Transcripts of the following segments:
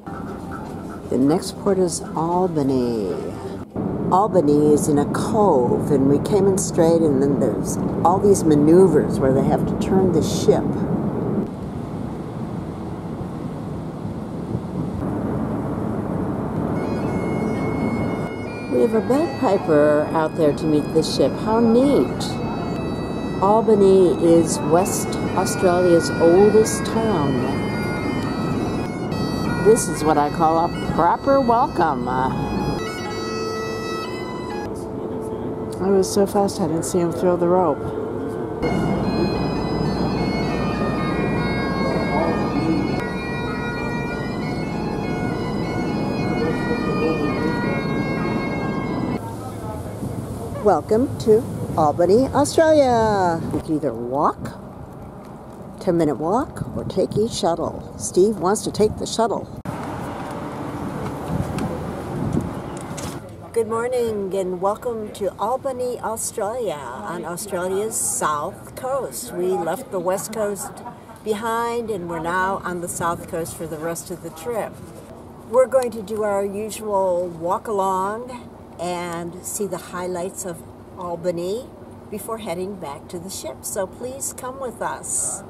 The next port is Albany. Albany is in a cove, and we came in straight, and then there's all these maneuvers where they have to turn the ship. We have a bagpiper out there to meet the ship. How neat! Albany is West Australia's oldest town. This is what I call a proper welcome. I was so fast I didn't see him throw the rope. Welcome to Albany, Australia. You can either walk, 10-minute walk, or take each shuttle. Steve wants to take the shuttle. Good morning and welcome to Albany, Australia, on Australia's south coast. We left the west coast behind and we're now on the south coast for the rest of the trip. We're going to do our usual walk along and see the highlights of Albany before heading back to the ship, so please come with us.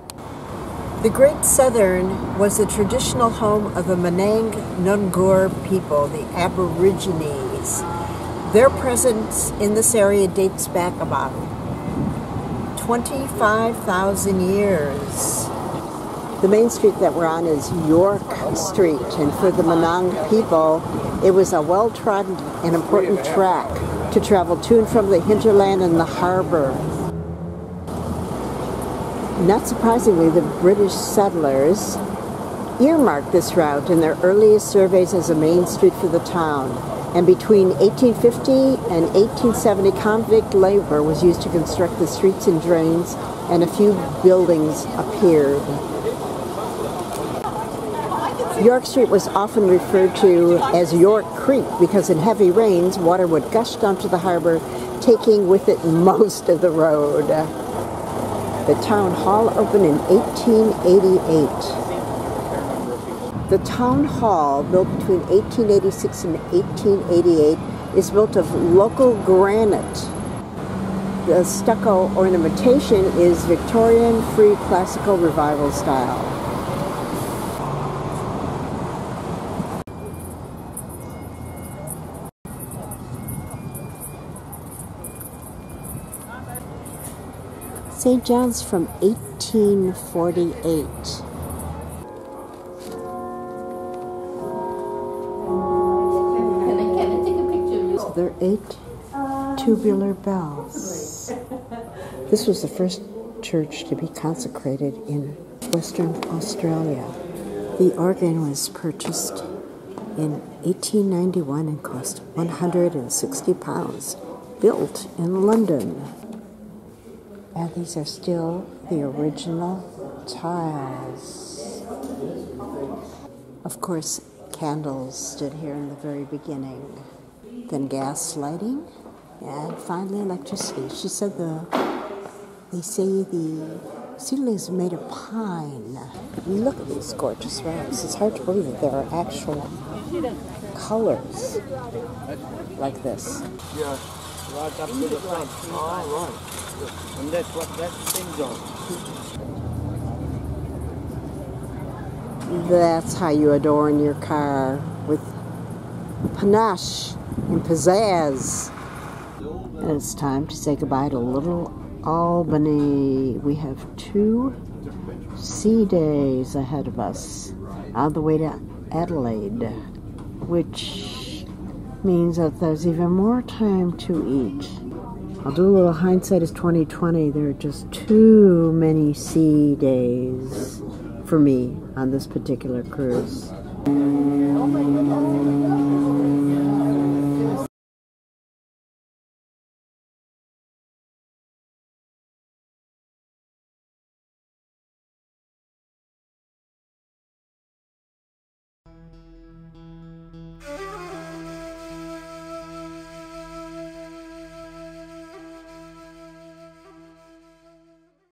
The Great Southern was the traditional home of the Menang Nungur people, the Aborigines. Their presence in this area dates back about 25,000 years. The main street that we're on is York Street, and for the Menang people, it was a well-trodden and important track to travel to and from the hinterland and the harbor. Not surprisingly, the British settlers earmarked this route in their earliest surveys as a main street for the town. And between 1850 and 1870, convict labor was used to construct the streets and drains, and a few buildings appeared. York Street was often referred to as York Creek because in heavy rains, water would gush down to the harbor, taking with it most of the road. The town hall opened in 1888. The town hall, built between 1886 and 1888, is built of local granite. The stucco ornamentation is Victorian Free Classical Revival style. St. John's from 1848. There are 8 tubular bells. This was the first church to be consecrated in Western Australia. The organ was purchased in 1891 and cost £160, built in London. And these are still the original tiles. Of course, candles stood here in the very beginning. Then gas lighting, and finally electricity. She said they say the ceiling is made of pine. Look at these gorgeous rocks. It's hard to believe that there are actual colors like this. Yeah, right up to the front. Oh, right. And that's what that thing's on. That's how you adorn your car, with panache and pizzazz. And it's time to say goodbye to little Albany. We have 2 sea days ahead of us on the way to Adelaide, which means that there's even more time to eat. I'll do a little hindsight as 2020. There are just too many sea days for me on this particular cruise.